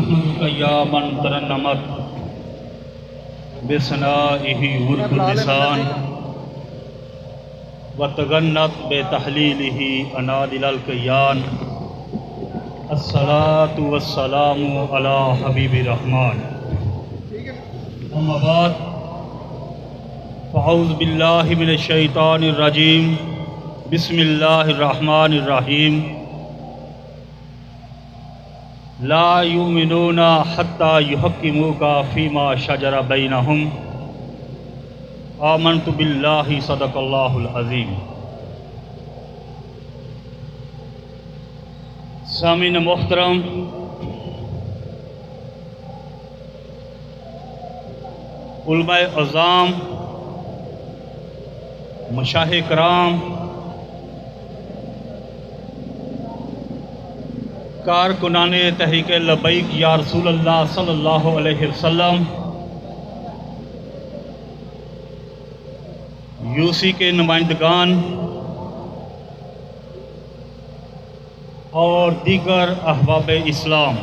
नहमदुका या मन तरन्नमत बिसनाइहि उर्दुल लिसान व तगन्नत बेतहलीलिहि अनादिल कयान। अस्सलातु वस्सलामु अला हबीबि रहमान। अम्मा बाद फ़अऊज़ु बिल्लाहि मिनश शैतानिर रजीम। बिस्मिल्लाहिर रहमानिर रहीम। ला युमिनूना हत्ता युहक्किमूका फ़ीमा शजरा बैनहुम। आमनतु बिल्लाहि सदक़ल्लाहुल अज़ीम। सामीन मोहतरम, उलमाए अज़ाम, मशाइख़ कराम, कारकुनाने तहरीक लब्बैक या रसूल अल्लाह सल्लल्लाहु अलैहि वसल्लम, यूसी के नुमाइंदगान और दीगर अहबाब इस्लाम,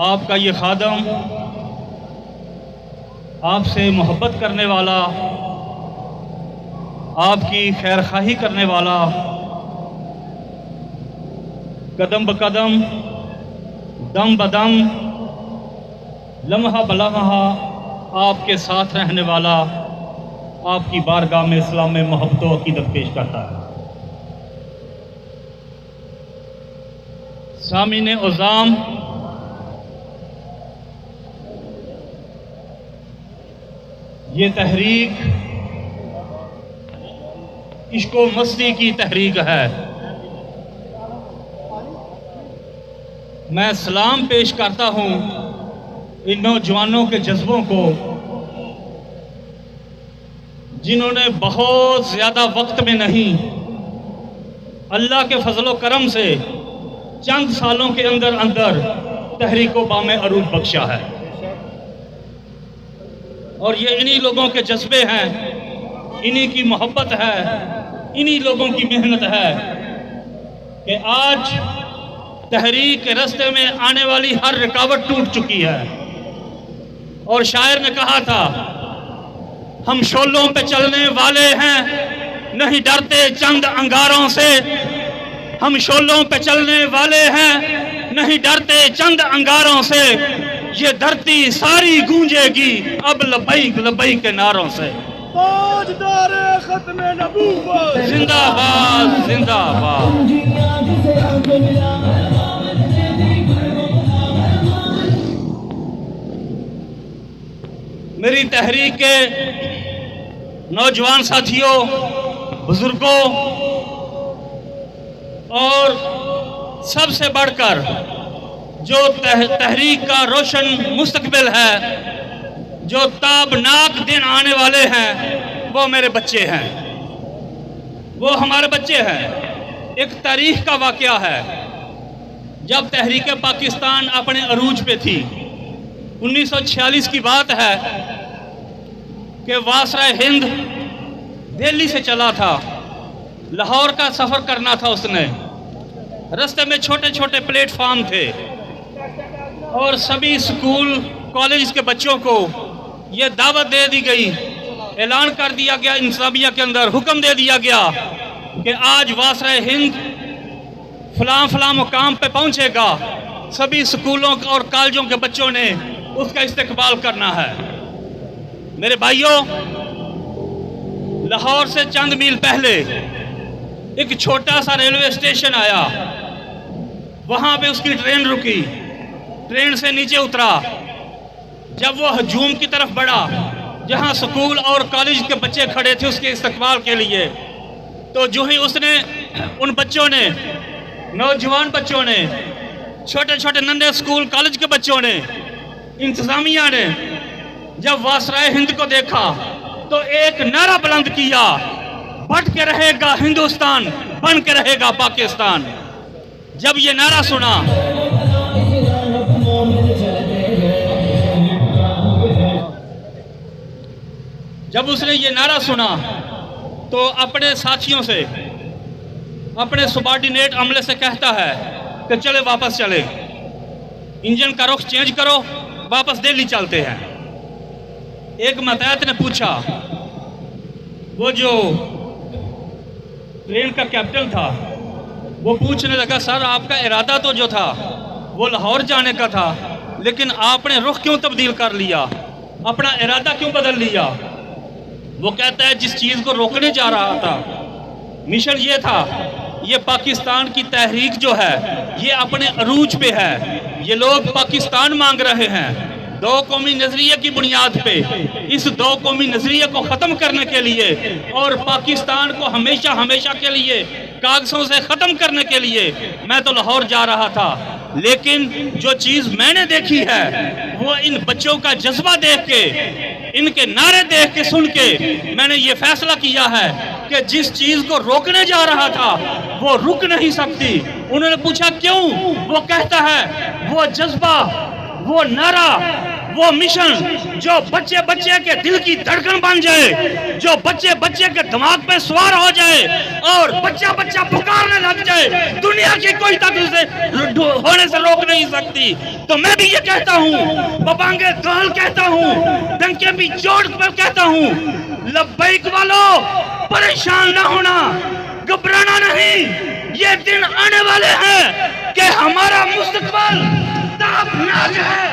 आपका ये खादम, आपसे मोहब्बत करने वाला, आपकी खैर खाही करने वाला, कदम ब कदम, दम ब दम, लम्हा ब लम्हा आपके साथ रहने वाला, आपकी बारगाह में इस्लाम में मोहब्बत व अक़ीदत पेश करता है। सामीन उज़ाम, ये तहरीक इश्क़ो मस्ती की तहरीक है। मैं सलाम पेश करता हूँ इन नौजवानों के जज्बों को, जिन्होंने बहुत ज़्यादा वक्त में नहीं, अल्लाह के फजलो करम से चंद सालों के अंदर अंदर तहरीको बामे अरूज बख्शा है। और ये इन्हीं लोगों के जज्बे हैं, इन्हीं की मोहब्बत है, इन्हीं लोगों की मेहनत है कि आज तहरीक के रास्ते में आने वाली हर रुकावट टूट चुकी है। और शायर ने कहा था, हम शोलों पे चलने वाले हैं, नहीं डरते चंद अंगारों से। हम शोलों पे चलने वाले हैं, नहीं डरते चंद अंगारों से। ये धरती सारी गूंजेगी अब लब्बैक लब्बैक के नारों से। ताजदारे खत्मे नबूवत जिंदाबाद जिंदाबाद। मेरी तहरीक के नौजवान साथियों, बुजुर्गों और सबसे बढ़कर जो तहरीक का रोशन मुस्तकबिल है, जो ताबनाक दिन आने वाले हैं, वो मेरे बच्चे हैं, वो हमारे बच्चे हैं। एक तारीख का वाक़या है, जब तहरीक पाकिस्तान अपने अरूज पे थी, 1946 की बात है कि वासराय हिंद दिल्ली से चला था, लाहौर का सफ़र करना था उसने। रास्ते में छोटे छोटे प्लेटफार्म थे और सभी स्कूल कॉलेज के बच्चों को ये दावत दे दी गई, ऐलान कर दिया गया, इंतज़ामिया के अंदर हुक्म दे दिया गया कि आज वासराय हिंद फलां फलां मुकाम पे पहुंचेगा। सभी स्कूलों और कॉलेजों के बच्चों ने उसका इस्तकबाल करना है। मेरे भाइयों, लाहौर से चंद मील पहले एक छोटा सा रेलवे स्टेशन आया, वहां पे उसकी ट्रेन रुकी, ट्रेन से नीचे उतरा। जब वो हजूम की तरफ बढ़ा, जहां स्कूल और कॉलेज के बच्चे खड़े थे उसके इस्तकबाल के लिए, तो जो ही उसने उन बच्चों ने, नौजवान बच्चों ने, छोटे छोटे नन्हे स्कूल कॉलेज के बच्चों ने, इंतजामिया ने जब वासराय हिंद को देखा तो एक नारा बुलंद किया, बढ़ के रहेगा हिंदुस्तान, बन के रहेगा पाकिस्तान। जब ये नारा सुना, जब उसने ये नारा सुना तो अपने साथियों से, अपने सुबार्डिनेट अमले से कहता है कि चले वापस चले। इंजन का रुख चेंज करो, वापस दिल्ली चलते हैं। एक मतहत ने पूछा, वो जो ट्रेन का कैप्टन था वो पूछने लगा, सर आपका इरादा तो जो था वो लाहौर जाने का था, लेकिन आपने रुख क्यों तब्दील कर लिया, अपना इरादा क्यों बदल लिया? वो कहता है जिस चीज़ को रोकने जा रहा था, मिशन ये था, ये पाकिस्तान की तहरीक जो है ये अपने अरूज पे है, ये लोग पाकिस्तान मांग रहे हैं दो कौमी नजरिए की बुनियाद पे। इस दो कौमी नजरिए को ख़त्म करने के लिए और पाकिस्तान को हमेशा हमेशा के लिए कागजों से ख़त्म करने के लिए मैं तो लाहौर जा रहा था, लेकिन जो चीज़ मैंने देखी है वो इन बच्चों का जज्बा देख के, इनके नारे देख के, सुन के मैंने ये फैसला किया है कि जिस चीज़ को रोकने जा रहा था वो रुक नहीं सकती। उन्होंने पूछा क्यों? वो कहता है वो जज्बा, वो नारा, वो मिशन जो बच्चे बच्चे के दिल की धड़कन बन जाए, जो बच्चे बच्चे के दिमाग पे सवार हो जाए और बच्चा बच्चा पुकारने लग जाए, दुनिया की कोई ताकत से होने से रोक नहीं सकती। तो मैं भी ये कहता हूँ, बबांगे दाल कहता हूँ, डंके भी जोड़ पर कहता हूँ, लब्बैक वालों परेशान ना होना, घबराना नहीं, ये दिन आने वाले हैं कि हमारा मुस्तकबिल ताबनाक है।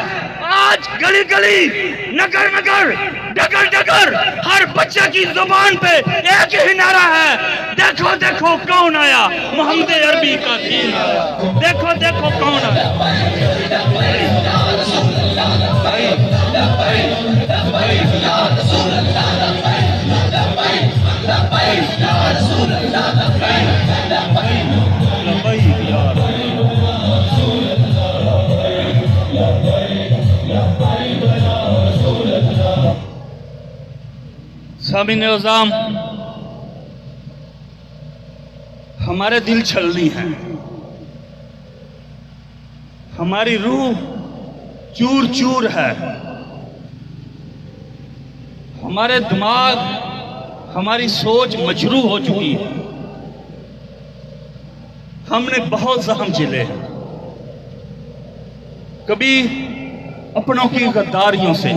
आज गली गली, नगर नगर, डगर डगर, हर बच्चे की जुबान पे एक ही नारा है, देखो देखो कौन आया, मोहम्मद अरबी का दीन आया, देखो देखो कौन सामीन निज़ाम, हमारे दिल छलनी है, हमारी रूह चूर चूर है, हमारे दिमाग, हमारी सोच मजरूह हो चुकी है। हमने बहुत जख्म झेले हैं, कभी अपनों की गद्दारियों से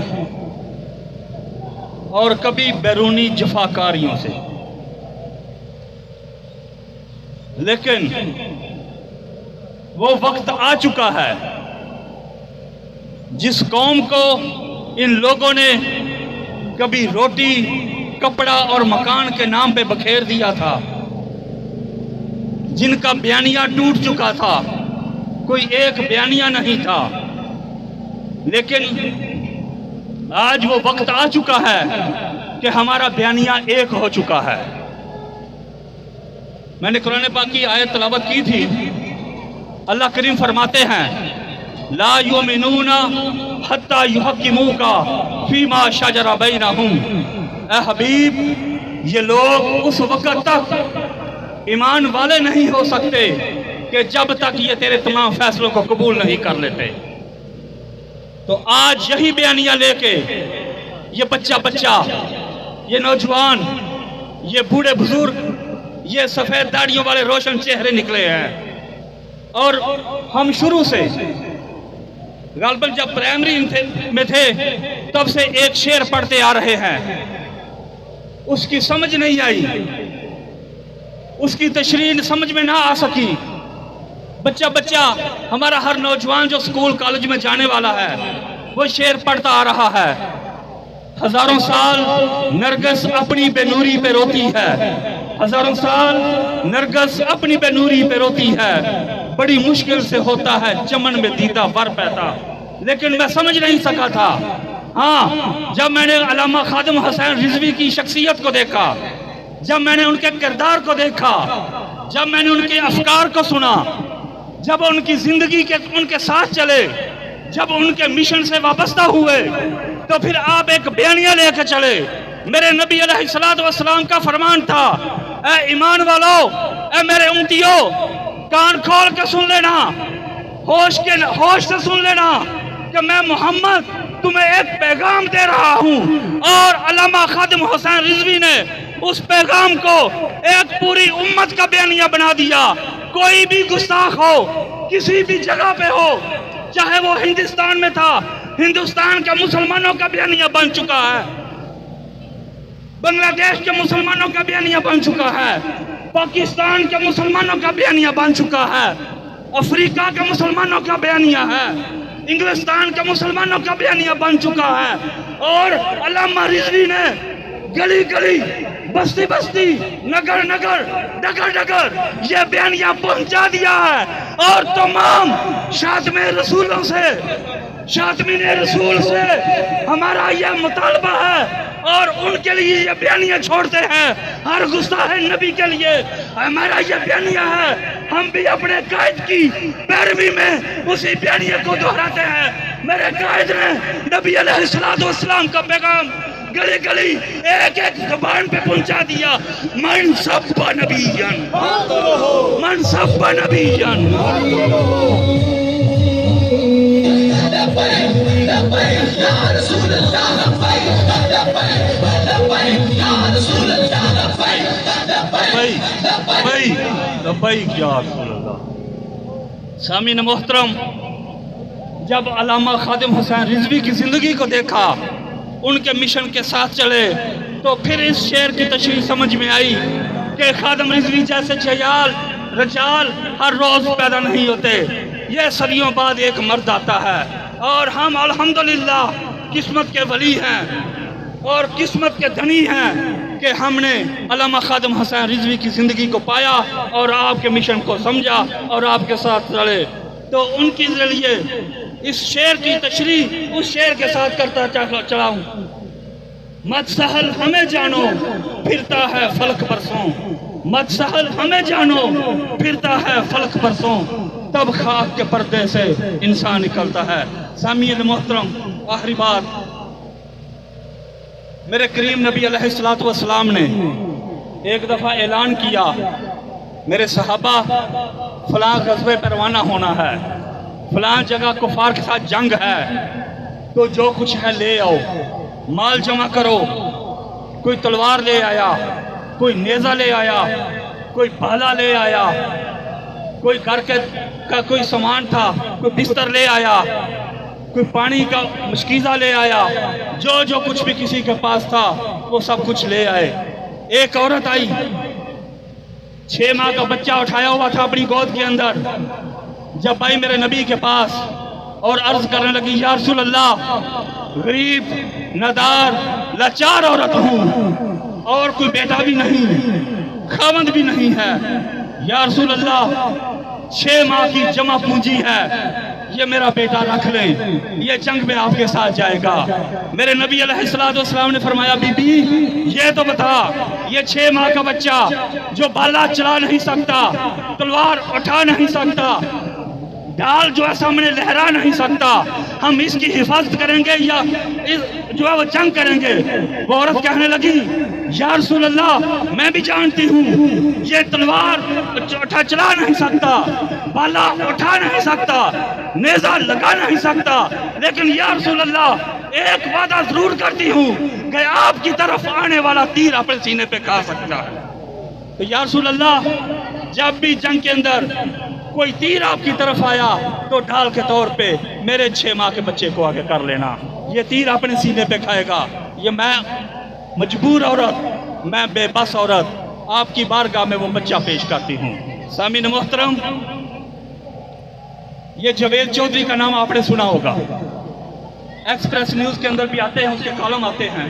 और कभी बैरूनी जफाकारियों से, लेकिन वो वक्त आ चुका है जिस कौम को इन लोगों ने कभी रोटी, कपड़ा और मकान के नाम पे बखेर दिया था, जिनका बयानिया टूट चुका था, कोई एक बयानिया नहीं था, लेकिन आज वो वक्त आ चुका है कि हमारा बयानिया एक हो चुका है। मैंने कुरान पाक की आयत तलावत की थी, अल्लाह करीम फरमाते हैं, ला युमिनूना हत्ता युहक्किमूका फीमा शजरा बैनहुम। ए हबीब, ये लोग उस वक्त तक ईमान वाले नहीं हो सकते कि जब तक ये तेरे तमाम फैसलों को कबूल नहीं कर लेते। तो आज यही बयानिया लेके ये बच्चा बच्चा, ये नौजवान, ये बूढ़े बुजुर्ग, ये सफेद दाढ़ियों वाले रोशन चेहरे निकले हैं। और हम शुरू से गालबन जब प्राइमरी में थे तब से एक शेर पढ़ते आ रहे हैं, उसकी समझ नहीं आई, उसकी तशरीह समझ में ना आ सकी। बच्चा बच्चा, हमारा हर नौजवान जो स्कूल कॉलेज में जाने वाला है वो शेर पढ़ता आ रहा है, हजारों साल नरगिस अपनी बेनूरी पे रोती है, हजारों साल नरगिस अपनी बेनूरी पे रोती है, बड़ी मुश्किल से होता है चमन में दीदा वर पैदा। लेकिन मैं समझ नहीं सका था, हाँ, जब मैंने अल्लामा खादिम हुसैन रिजवी की शख्सियत को देखा, जब मैंने उनके किरदार को देखा, जब मैंने उनके अफकार को सुना, जब उनकी जिंदगी के उनके साथ चले, जब उनके मिशन से वाबस्ता हुए, तो फिर आप एक बयानिया लेकर चले। मेरे नबी अलैहिस्सलातु वस्सलाम का फरमान था, ए ईमान वालों, ए मेरे उम्मतियों, कान खोल के सुन लेना, होश से सुन लेना कि मैं मोहम्मद तुम्हें एक पैगाम दे रहा हूँ। और अल्लामा खादिम हुसैन रिजवी ने उस पैगाम को एक पूरी उम्मत का बयानिया बना दिया। कोई भी गुस्ताख हो, किसी भी जगह पे हो, चाहे वो हिंदुस्तान में था, हिंदुस्तान के मुसलमानों का बयानिया बन चुका है, बांग्लादेश के मुसलमानों का बयानिया बन चुका है, पाकिस्तान के मुसलमानों का बयानिया बन चुका है, अफ्रीका के मुसलमानों का बयानिया है, इंग्लिस्तान के मुसलमानों का बयानिया बन चुका है। और अल्लामा रिजवी ने गली गली, बस्ती बस्ती, नगर नगर, डगर डगर ये बयानिया पहुंचा दिया है। और तमाम शातमे रसूलों से, शातमीन रसूल से हमारा यह मुतालबा है और उनके लिए ये बयानिया छोड़ते हैं। हर गुस्ताह नबी के लिए हमारा ये बयानिया है। हम भी अपने कायद की पैरवी में उसी बयानिया को दोहराते हैं। मेरे कायद ने नबी अलैहिस्सलातु वस्सलाम का पैगाम गली गली, एक एक ज़बान पे पहुंचा दिया। मन सब्बा नबीयन, मन सब्बा नबीयन। सामीन मोहतरम, जब अल्लामा खादिम हुसैन रिजवी की जिंदगी को देखा, उनके मिशन के साथ चले, तो फिर इस शेर की तशरीह समझ में आई कि खादिम रिजवी जैसे जयाल रजाल हर रोज पैदा नहीं होते। यह सदियों बाद एक मर्द आता है और हम अल्हम्दुलिल्लाह किस्मत के वली हैं और किस्मत के धनी हैं कि हमने अल्लामा खादिम हुसैन रिजवी की ज़िंदगी को पाया और आपके मिशन को समझा और आपके साथ चले। तो उनके जरिए इस शेर की तशरीह उस शेर के साथ करता चलाऊं। मत सहल हमें जानो फिरता है फलक परसों, मत सहल हमें जानो फिरता है फलक परसों, तब खाक के पर्दे से इंसान निकलता है। सामीन मोहतरम, आखिरी बात, मेरे करीम नबी अलैहिस्सलातु वस्सलाम ने एक दफ़ा ऐलान किया, मेरे सहाबा फलां ग़ज़वे पर रवाना होना है, फलां जगह कुफार के साथ जंग है, तो जो कुछ है ले आओ, माल जमा करो। कोई तलवार ले आया, कोई नेज़ा ले आया, कोई भाला ले आया, कोई घर का कोई सामान था, कोई बिस्तर ले आया, कोई पानी का मुश्कीज़ा ले आया, जो जो कुछ भी किसी के पास था वो सब कुछ ले आए। एक औरत आई, 6 माह का बच्चा उठाया हुआ था अपनी गोद के अंदर। जब भाई मेरे नबी के पास और अर्ज करने लगी, या रसूल अल्लाह, गरीब नदार लाचार औरत हूँ और कोई बेटा भी नहीं, खावंद भी नहीं है। या रसूल अल्लाह, 6 माह की जमा पूंजी है, ये मेरा बेटा रख ले, ये जंग में आपके साथ जाएगा। मेरे नबी अलैहिस्सलातु वस्सलाम ने फरमाया, बीबी ये तो बता, ये 6 माह का बच्चा जो भाला चला नहीं सकता, तलवार उठा नहीं सकता, ढाल जो है सामने लहरा नहीं सकता, हम इसकी हिफाजत करेंगे या जो है वो जंग करेंगे? वो औरत कहने लगी, या रसूल अल्लाह, मैं भी जानती हूँ ये तलवार चला नहीं सकता, भाला उठा नहीं सकता, नेज़ा लगा नहीं सकता, लेकिन या रसूल अल्लाह एक वादा जरूर करती हूँ कि आपकी तरफ आने वाला तीर अपने सीने पे खा सकता है। तो या रसूल अल्लाह, जब भी जंग के अंदर कोई तीर आपकी तरफ आया तो ढाल के तौर पे मेरे 6 माह के बच्चे को आगे कर लेना, ये तीर अपने सीने पे खाएगा। ये मैं मजबूर औरत, मैं बेबस औरत, आपकी बारगाह में वो बच्चा पेश करती हूँ। सामीन मोहतरम, ये जवेद चौधरी का नाम आपने सुना होगा, एक्सप्रेस न्यूज के अंदर भी आते हैं, उसके कॉलम आते हैं।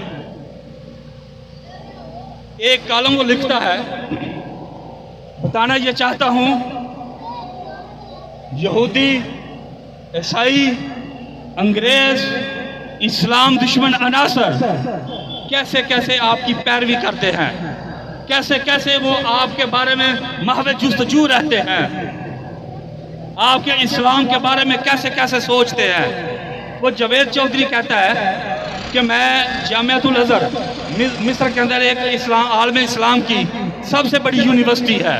एक कॉलम वो लिखता है, बताना ये चाहता हूँ, यहूदी, ईसाई, अंग्रेज, इस्लाम दुश्मन अनासर कैसे कैसे आपकी पैरवी करते हैं, कैसे कैसे वो आपके बारे में महवे जुस्तजू रहते हैं, आपके इस्लाम के बारे में कैसे कैसे सोचते हैं। वो जवेद चौधरी कहता है कि मैं जामियातुल अज़हर मिस्र के अंदर एक इस्लाम आलम इस्लाम की सबसे बड़ी यूनिवर्सिटी है,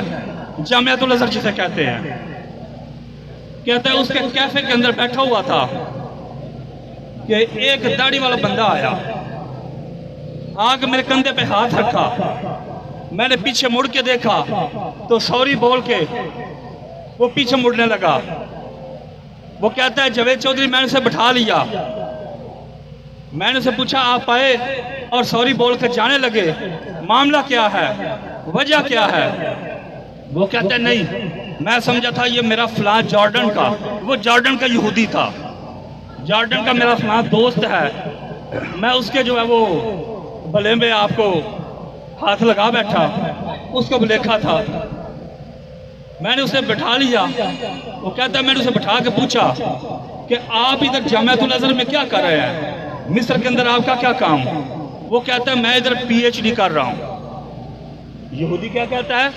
जामियातुल अज़हर जिसे कहते हैं। कहता है उसके कैफे के अंदर बैठा हुआ था कि एक दाढ़ी वाला बंदा आया, आके मेरे कंधे पे हाथ रखा, मैंने पीछे मुड़ के देखा तो सॉरी बोल के वो पीछे मुड़ने लगा। वो कहता है जावेद चौधरी मैंने उसे बिठा लिया, मैंने उसे पूछा आप आए और सॉरी बोल कर जाने लगे, मामला क्या है, वजह क्या है? वो कहता है नहीं मैं समझा था ये मेरा फलां जॉर्डन का, वो जॉर्डन का यहूदी था, जॉर्डन का मेरा फलां दोस्त है, मैं उसके जो है वो भले में आपको हाथ लगा बैठा, उसको देखा था, मैंने उसे बिठा लिया। वो कहता है मैंने उसे बिठा के पूछा कि आप इधर जामियातुल अज़हर में क्या कर रहे हैं, मिस्र के अंदर आपका क्या काम? वो कहता है मैं इधर पीएचडी कर रहा हूँ। यहूदी क्या कहता है?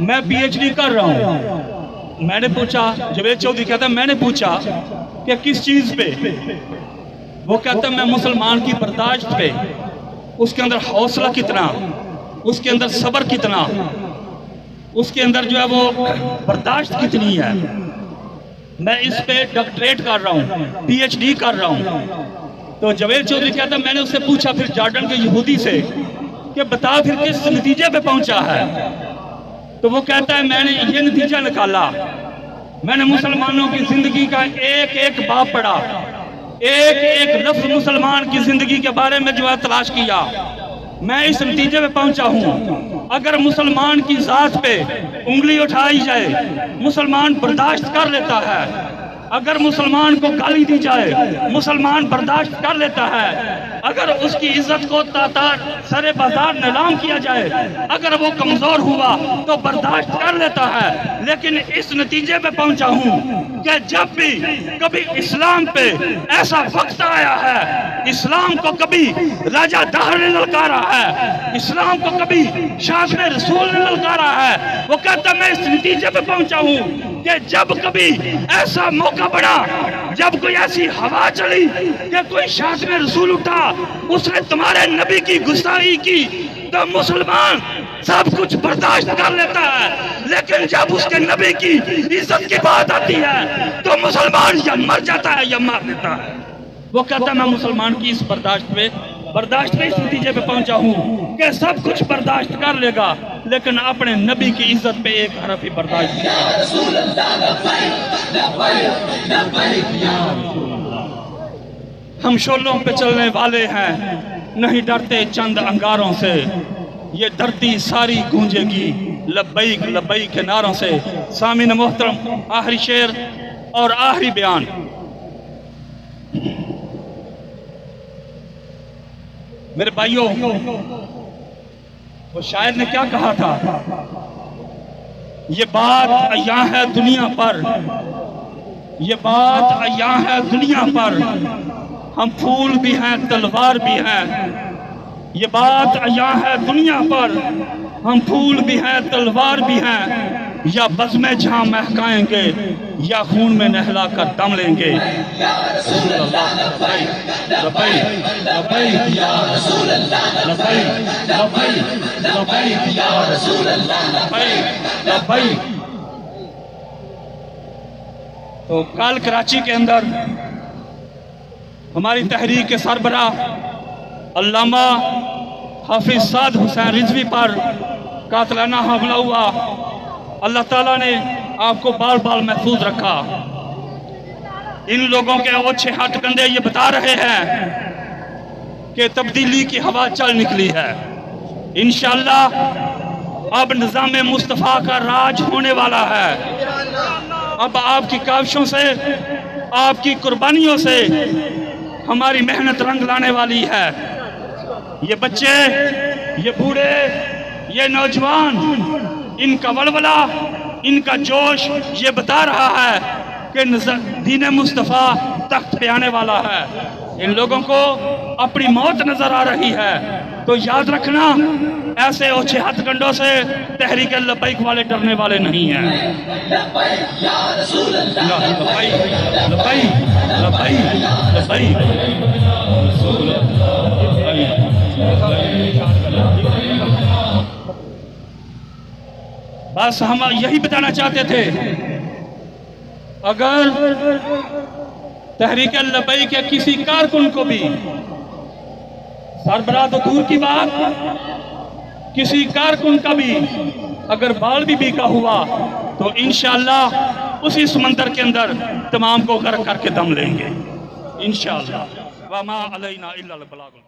मैं पीएचडी कर रहा हूँ। मैंने पूछा, जावेद चौधरी कहता है मैंने पूछा कि किस चीज पे? वो कहता है मैं मुसलमान की बर्दाश्त पे, उसके अंदर हौसला कितना, उसके अंदर सब्र कितना, उसके अंदर जो है वो बर्दाश्त कितनी है, मैं इस पे डॉक्टरेट कर रहा हूँ, पीएचडी कर रहा हूँ। तो जावेद चौधरी कहता है मैंने उससे पूछा फिर जॉर्डन के यहूदी से कि बता फिर किस नतीजे पे पहुंचा है? तो वो कहता है मैंने ये नतीजा निकाला, मैंने मुसलमानों की जिंदगी का एक एक बाब पढ़ा, एक एक लफ्ज मुसलमान की जिंदगी के बारे में जो है तलाश किया, मैं इस नतीजे पे पहुंचा हूं अगर मुसलमान की जात पे उंगली उठाई जाए मुसलमान बर्दाश्त कर लेता है, अगर मुसलमान को गाली दी जाए मुसलमान बर्दाश्त कर लेता है, अगर उसकी इज्जत को तातार सरे बाजार नीलाम किया जाए अगर वो कमजोर हुआ तो बर्दाश्त कर लेता है। लेकिन इस नतीजे पे पहुंचा हूं कि जब भी कभी इस्लाम पे ऐसा वक्त आया है, इस्लाम को कभी राजा दहर ने ललकारा है, इस्लाम को कभी शासन रसूल ने ललकारा है, वो कहता मैं इस नतीजे पे पहुंचा हूं कि जब कभी ऐसा मौका पड़ा, जब कोई ऐसी हवा चली कि कोई शासन रसूल उठा, उसने तुम्हारे नबी की गुस्ताखी की, तो मुसलमान सब कुछ बर्दाश्त कर लेता है, लेकिन जब उसके नबी की इज्जत की बात आती है तो मुसलमान या मर जाता है या मार देता है। वो कहता है मैं मुसलमान की इस बर्दाश्त पे इस नतीजे पे पहुंचा हूं कि सब कुछ बर्दाश्त कर लेगा लेकिन अपने नबी की इज्जत पे एक हरफ ही बर्दाश्त नहीं। हम शोलों पे चलने वाले हैं, नहीं डरते चंद अंगारों से, ये धरती सारी गूंजेगी लब्बैक लब्बैक के नारों से। सामीन मोहतरम, आखिरी शेर और आखिरी बयान। मेरे भाइयों, वो शायर ने क्या कहा था? ये बात अय्या है दुनिया पर, ये बात अय्या है दुनिया पर, हम फूल भी हैं तलवार भी हैं। ये बात अय्या है दुनिया पर, हम फूल भी हैं तलवार भी हैं, या बज़्म जहां महकाएंगे या खून में नहला कर दम लेंगे। तो कल कराची के अंदर हमारी तहरीक के सरबराह अल्लामा हाफिज साद हुसैन रिजवी पर कातलाना हमला हुआ। अल्लाह ताला ने आपको बाल बाल महफूज रखा। इन लोगों के ओछे हाथ कंधे ये बता रहे हैं कि तब्दीली की हवा चल निकली है। इंशाअल्लाह अब निज़ाम मुस्तफ़ा का राज होने वाला है। अब आपकी काविशों से, आपकी कुर्बानियों से हमारी मेहनत रंग लाने वाली है। ये बच्चे, ये बूढ़े, ये नौजवान, इनका वलवला, इनका जोश ये बता रहा है कि दीन मुस्तफ़ा तख्त पे आने वाला है। इन लोगों को अपनी मौत नजर आ रही है। तो याद रखना, ऐसे ओछे हथकंडों से तहरीक लब्बैक वाले डरने वाले नहीं हैं। बस हम यही बताना चाहते थे, अगर तहरीक लब्बैक के किसी कारकुन को भी, सरबराह तो दूर की बात, किसी कारकुन का भी अगर बाल भी बीका हुआ तो इंशाअल्लाह उसी समंदर के अंदर तमाम को गर्क करके दम लेंगे इंशाअल्लाह। वमा अलैना इल्लल बलागुल।